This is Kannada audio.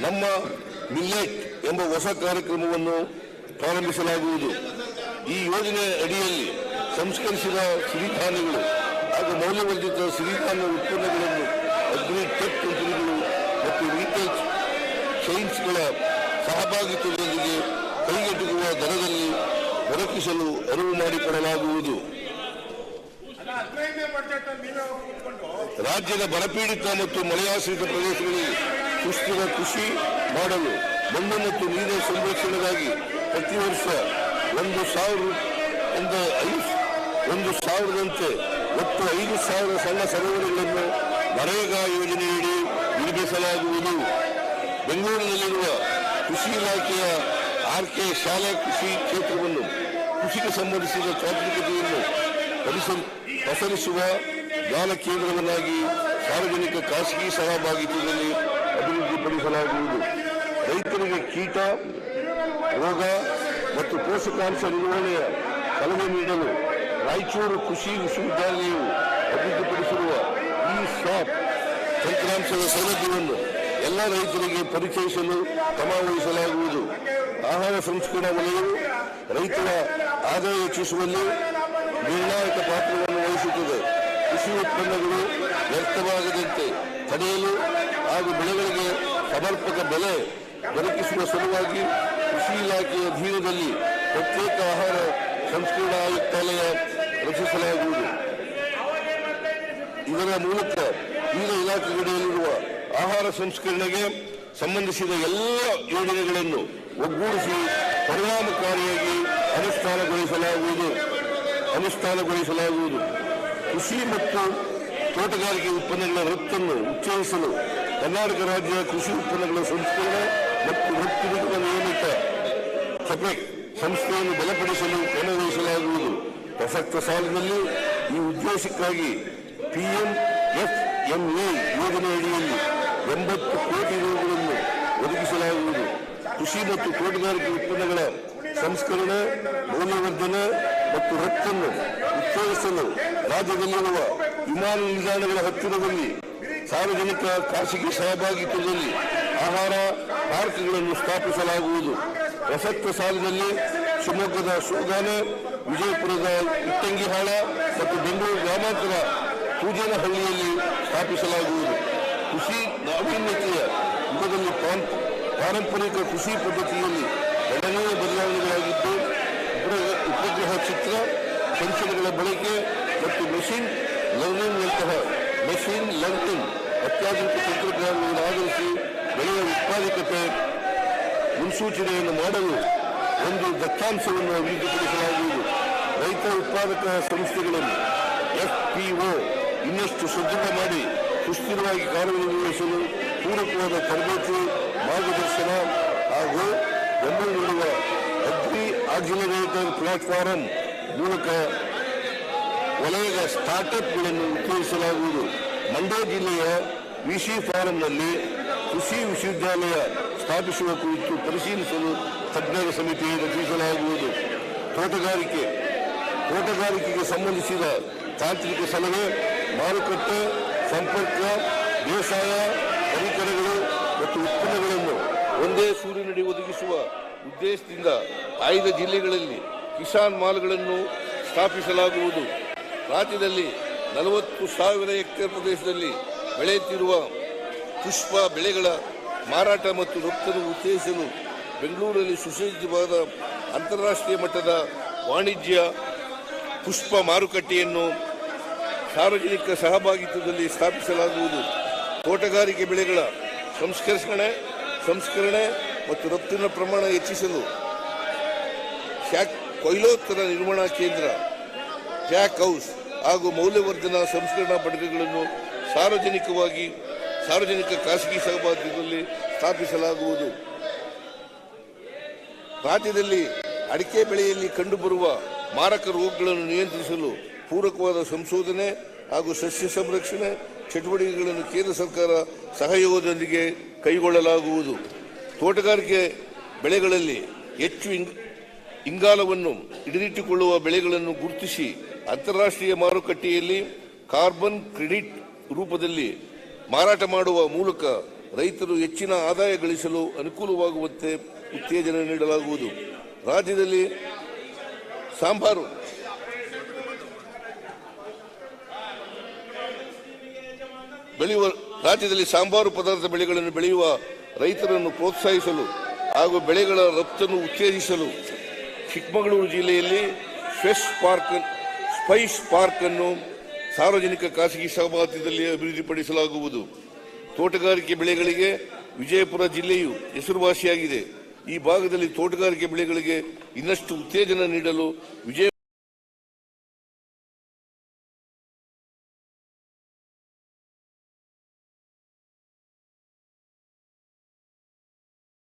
ನಮ್ಮ ಮಿಲ್ಲೆಟ್ ಎಂಬ ಹೊಸ ಕಾರ್ಯಕ್ರಮವನ್ನು ಪ್ರಾರಂಭಿಸಲಾಗುವುದು. ಈ ಯೋಜನೆ ಅಡಿಯಲ್ಲಿ ಸಂಸ್ಕರಿಸಿದ ಸಿರಿಧಾನ್ಯಗಳು ಹಾಗೂ ಮೌಲ್ಯವರ್ಧಿತ ಸಿರಿಧಾನ್ಯ ಉತ್ಪನ್ನಗಳನ್ನು ಅಗ್ರಿ ಟೆಕ್ ಕಂಪನಿಗಳು ಮತ್ತು ರಿಟೇಲ್ ಚೈನ್ಸ್ಗಳ ಸಹಭಾಗಿತ್ವದೊಂದಿಗೆ ಕೈಗೆಟುಕುವ ದರದಲ್ಲಿ ದೊರಕಿಸಲು ಅರಿವು ಮಾಡಿಕೊಡಲಾಗುವುದು. ರಾಜ್ಯದ ಬರಪೀಡಿತ ಮತ್ತು ಮಳೆಯಾಶ್ರಿತ ಪ್ರದೇಶಗಳಲ್ಲಿ ಸುಸ್ಥಿರ ಕೃಷಿ ಮಾಡಲು ಮಣ್ಣು ಮತ್ತು ನೀರಿನ ಸಂರಕ್ಷಣೆಗಾಗಿ ಪ್ರತಿ ವರ್ಷ 1,000ರಂತೆ ಒಟ್ಟು 5,000 ಸಣ್ಣ ಸರೋವರಗಳನ್ನು ನರೇಗಾ ಯೋಜನೆಯಡಿ ನಿರ್ಮಿಸಲಾಗುವುದು. ಬೆಂಗಳೂರಿನಲ್ಲಿರುವ ಕೃಷಿ ಇಲಾಖೆಯ ಆರ್ಕೆ ಶಾಲಾ ಕೃಷಿ ಕ್ಷೇತ್ರವನ್ನು ಕೃಷಿಗೆ ಸಂಬಂಧಿಸಿದ ತಾಂತ್ರಿಕತೆಯನ್ನು ಪಸರಿಸುವ ಜ್ಞಾನ ಕೇಂದ್ರವನ್ನಾಗಿ ಸಾರ್ವಜನಿಕ ಖಾಸಗಿ ಸಹಭಾಗಿತ್ವದಲ್ಲಿ ಅಭಿವೃದ್ಧಿಪಡಿಸಲಾಗುವುದು. ರೈತರಿಗೆ ಕೀಟ ರೋಗ ಮತ್ತು ಪೋಷಕಾಂಶ ನಿರ್ವಹಣೆಯ ಸಲಹೆ ನೀಡಲು ರಾಯಚೂರು ಕೃಷಿ ವಿಶ್ವವಿದ್ಯಾಲಯವು ಅಭಿವೃದ್ಧಿಪಡಿಸಿರುವ ಈ ಸ್ವಾಪ್ ತಂತ್ರಾಂಶದ ಸೌಲಭ್ಯವನ್ನು ಎಲ್ಲ ರೈತರಿಗೆ ಪರಿಚಯಿಸಲು ಕ್ರಮ ವಹಿಸಲಾಗುವುದು. ಆಹಾರ ಸಂಸ್ಕರಣಾ ವಲಯವು ರೈತರ ಆದಾಯ ಹೆಚ್ಚಿಸುವಲ್ಲಿ ನಿರ್ಣಾಯಕ ಪಾತ್ರವನ್ನು ವಹಿಸುತ್ತದೆ. ಕೃಷಿ ಉತ್ಪನ್ನಗಳು ವ್ಯರ್ಥವಾಗದಂತೆ ತಡೆಯಲು ಹಾಗೂ ಬೆಳೆಗಳಿಗೆ ಸಮರ್ಪಕ ಬೆಲೆ ದೊರಕಿಸುವ ಸಲುವಾಗಿ ಕೃಷಿ ಇಲಾಖೆಯ ಅಧೀನದಲ್ಲಿ ಪ್ರತ್ಯೇಕ ಆಹಾರ ಸಂಸ್ಕರಣಾ ಆಯುಕ್ತಾಲಯ ರಚಿಸಲಾಗುವುದು. ಇದರ ಮೂಲಕ ವಿವಿಧ ಇಲಾಖೆಗಳಲ್ಲಿರುವ ಆಹಾರ ಸಂಸ್ಕರಣೆಗೆ ಸಂಬಂಧಿಸಿದ ಎಲ್ಲ ಯೋಜನೆಗಳನ್ನು ಒಗ್ಗೂಡಿಸಿ ಪರಿಣಾಮಕಾರಿಯಾಗಿ ಅನುಷ್ಠಾನಗೊಳಿಸಲಾಗುವುದು. ಕೃಷಿ ಮತ್ತು ತೋಟಗಾರಿಕೆ ಉತ್ಪನ್ನಗಳ ರಫ್ತನ್ನು ಉತ್ತೇಜಿಸಲು ಕರ್ನಾಟಕ ರಾಜ್ಯ ಕೃಷಿ ಉತ್ಪನ್ನಗಳ ಸಂಸ್ಕರಣೆ ಮತ್ತು ರಫ್ತು ನಿಗಮ ನಿಯಮಿತ ಸೆಪೆಕ್ ಸಂಸ್ಥೆಯನ್ನು ಬಲಪಡಿಸಲು ಕ್ರಮವಹಿಸಲಾಗುವುದು. ಪ್ರಸಕ್ತ ಸಾಲಿನಲ್ಲಿ ಈ ಉದ್ದೇಶಕ್ಕಾಗಿ PMFME ಯೋಜನೆ ಅಡಿಯಲ್ಲಿ 80 ಕೋಟಿ ರೂಗಳನ್ನು ಒದಗಿಸಲಾಗುವುದು. ಕೃಷಿ ಮತ್ತು ತೋಟಗಾರಿಕೆ ಉತ್ಪನ್ನಗಳ ಸಂಸ್ಕರಣೆ, ಮೌಲ್ಯವರ್ಧನೆ ಮತ್ತು ರಫ್ತನ್ನು ಉತ್ತೇಜಿಸಲು ರಾಜ್ಯದಲ್ಲಿರುವ ವಿಮಾನ ನಿಲ್ದಾಣಗಳ ಹತ್ತಿರದಲ್ಲಿ ಸಾರ್ವಜನಿಕ ಖಾಸಗಿ ಸಹಭಾಗಿತ್ವದಲ್ಲಿ ಆಹಾರ ಪಾರ್ಕ್ಗಳನ್ನು ಸ್ಥಾಪಿಸಲಾಗುವುದು. ಪ್ರಸಕ್ತ ಸಾಲಿನಲ್ಲಿ ಶಿವಮೊಗ್ಗದ ಸೋಗಾನೆ, ವಿಜಯಪುರದ ಇಟ್ಟಂಗಿಹಾಳ ಮತ್ತು ಬೆಂಗಳೂರು ಗ್ರಾಮಾಂತರ ಪೂಜನಹಳ್ಳಿಯಲ್ಲಿ ಸ್ಥಾಪಿಸಲಾಗುವುದು. ಕೃಷಿ ನಾವೀನ್ಯತೆಯ ಯುಗದಲ್ಲಿ ಪಾರಂಪರಿಕ ಕೃಷಿ ಪದ್ಧತಿಯಲ್ಲಿ ಗಣನೀಯ ಬದಲಾವಣೆಗಳಾಗಿದ್ದು, ಉಪಗ್ರಹ ಚಿತ್ರ ಸಂಚಲನಗಳ ಬಳಕೆ ಮತ್ತು ಮೆಷಿನ್ ಲರ್ನಿಂಗ್ನಂತಹ ಅತ್ಯಾಧುನಿಕ ತಂತ್ರಜ್ಞಾನಗಳನ್ನು ಆಧರಿಸಿ ಬೆಳೆಯ ಉತ್ಪಾದಕತೆ ಮುನ್ಸೂಚನೆಯನ್ನು ಮಾಡಲು ಒಂದು ದತ್ತಾಂಶವನ್ನು ಅಭಿವೃದ್ಧಿಪಡಿಸಲಾಗುವುದು. ರೈತ ಉತ್ಪಾದಕ ಸಂಸ್ಥೆಗಳನ್ನು FPO ಇನ್ನಷ್ಟು ಸದೃಢ ಮಾಡಿ ಸುಸ್ಥಿರವಾಗಿ ಕಾರ್ಯನಿರ್ವಹಿಸಲು ಪೂರಕವಾದ ತರಬೇತಿ, ಮಾರ್ಗದರ್ಶನ ಹಾಗೂ ಬೆಂಬಲ ನೀಡುವ ಅಗ್ರಿ ಆಕ್ಸಿಲರೇಟರ್ ಪ್ಲಾಟ್ಫಾರಂ ಮೂಲಕ ವಲಯದ ಸ್ಟಾರ್ಟ್ಅಪ್ಗಳನ್ನು ಉತ್ತೇಜಿಸಲಾಗುವುದು. ಮಂಡ್ಯ ಜಿಲ್ಲೆಯ ವಿಸಿ ಫಾರಂನಲ್ಲಿ ಕೃಷಿ ವಿಶ್ವವಿದ್ಯಾಲಯ ಸ್ಥಾಪಿಸುವ ಕುರಿತು ಪರಿಶೀಲಿಸಲು ತಜ್ಞರ ಸಮಿತಿ ರಚಿಸಲಾಗುವುದು. ತೋಟಗಾರಿಕೆಗೆ ಸಂಬಂಧಿಸಿದ ತಾಂತ್ರಿಕ ಸಲಹೆ, ಮಾರುಕಟ್ಟೆ ಸಂಪರ್ಕ, ಬೇಸಾಯ ಪರಿಕರಗಳು ಮತ್ತು ಉತ್ಪನ್ನಗಳನ್ನು ಒಂದೇ ಸೂರಿನಡಿ ಒದಗಿಸುವ ಉದ್ದೇಶದಿಂದ ಆಯ್ದ ಜಿಲ್ಲೆಗಳಲ್ಲಿ ಕಿಸಾನ್ ಮಾಲ್ಗಳನ್ನು ಸ್ಥಾಪಿಸಲಾಗುವುದು. ರಾಜ್ಯದಲ್ಲಿ 40,000 ಹೆಕ್ಟೇರ್ ಪ್ರದೇಶದಲ್ಲಿ ಬೆಳೆಯುತ್ತಿರುವ ಪುಷ್ಪ ಬೆಳೆಗಳ ಮಾರಾಟ ಮತ್ತು ರಫ್ತನ್ನು ಉತ್ತೇಜಿಸಲು ಬೆಂಗಳೂರಲ್ಲಿ ಸುಸಜ್ಜಿತವಾದ ಅಂತಾರಾಷ್ಟ್ರೀಯ ಮಟ್ಟದ ವಾಣಿಜ್ಯ ಪುಷ್ಪ ಮಾರುಕಟ್ಟೆಯನ್ನು ಸಾರ್ವಜನಿಕ ಸಹಭಾಗಿತ್ವದಲ್ಲಿ ಸ್ಥಾಪಿಸಲಾಗುವುದು. ತೋಟಗಾರಿಕೆ ಬೆಳೆಗಳ ಸಂಸ್ಕರಣೆ ಮತ್ತು ರಫ್ತಿನ ಪ್ರಮಾಣ ಹೆಚ್ಚಿಸಲು ಕೊಯ್ಲೋತ್ತರ ನಿರ್ವಹಣಾ ಕೇಂದ್ರ, ಪ್ಯಾಕ್ ಹೌಸ್ ಹಾಗೂ ಮೌಲ್ಯವರ್ಧನಾ ಸಂಸ್ಕರಣಾ ಘಟಕಗಳನ್ನು ಸಾರ್ವಜನಿಕ ಖಾಸಗಿ ಸಹಭಾಗಿತ್ವದಲ್ಲಿ ಸ್ಥಾಪಿಸಲಾಗುವುದು. ರಾಜ್ಯದಲ್ಲಿ ಅಡಿಕೆ ಬೆಳೆಯಲ್ಲಿ ಕಂಡುಬರುವ ಮಾರಕ ರೋಗಗಳನ್ನು ನಿಯಂತ್ರಿಸಲು ಪೂರಕವಾದ ಸಂಶೋಧನೆ ಹಾಗೂ ಸಸ್ಯ ಸಂರಕ್ಷಣೆ ಚಟುವಟಿಕೆಗಳನ್ನು ಕೇಂದ್ರ ಸರ್ಕಾರ ಸಹಯೋಗದೊಂದಿಗೆ ಕೈಗೊಳ್ಳಲಾಗುವುದು. ತೋಟಗಾರಿಕೆ ಬೆಳೆಗಳಲ್ಲಿ ಹೆಚ್ಚು ಇಂಗಾಲವನ್ನು ಹಿಡಿದಿಟ್ಟುಕೊಳ್ಳುವ ಬೆಳೆಗಳನ್ನು ಗುರುತಿಸಿ ಅಂತಾರಾಷ್ಟ್ರೀಯ ಮಾರುಕಟ್ಟೆಯಲ್ಲಿ ಕಾರ್ಬನ್ ಕ್ರೆಡಿಟ್ ರೂಪದಲ್ಲಿ ಮಾರಾಟ ಮಾಡುವ ಮೂಲಕ ರೈತರು ಹೆಚ್ಚಿನ ಆದಾಯ ಗಳಿಸಲು ಅನುಕೂಲವಾಗುವಂತೆ ಉತ್ತೇಜನ ನೀಡಲಾಗುವುದು. ರಾಜ್ಯದಲ್ಲಿ ಸಾಂಬಾರು ಪದಾರ್ಥ ಬೆಳೆಗಳನ್ನು ಬೆಳೆಯುವ ರೈತರನ್ನು ಪ್ರೋತ್ಸಾಹಿಸಲು ಹಾಗೂ ಬೆಳೆಗಳ ರಫ್ತನ್ನು ಉತ್ತೇಜಿಸಲು ಚಿಕ್ಕಮಗಳೂರು ಜಿಲ್ಲೆಯಲ್ಲಿ ಸ್ಪೈಸ್ ಪಾರ್ಕ್ ಅನ್ನು ಸಾರ್ವಜನಿಕ ಖಾಸಗಿ ಸಹಭಾಗಿತ್ವದಲ್ಲಿ ಅಭಿವೃದ್ಧಿಪಡಿಸಲಾಗುವುದು. ತೋಟಗಾರಿಕೆ ಬೆಳೆಗಳಿಗೆ ವಿಜಯಪುರ ಜಿಲ್ಲೆಯು ಹೆಸರುವಾಸಿಯಾಗಿದೆ. ಈ ಭಾಗದಲ್ಲಿ ತೋಟಗಾರಿಕೆ ಬೆಳೆಗಳಿಗೆ ಇನ್ನಷ್ಟು ಉತ್ತೇಜನ ನೀಡಲು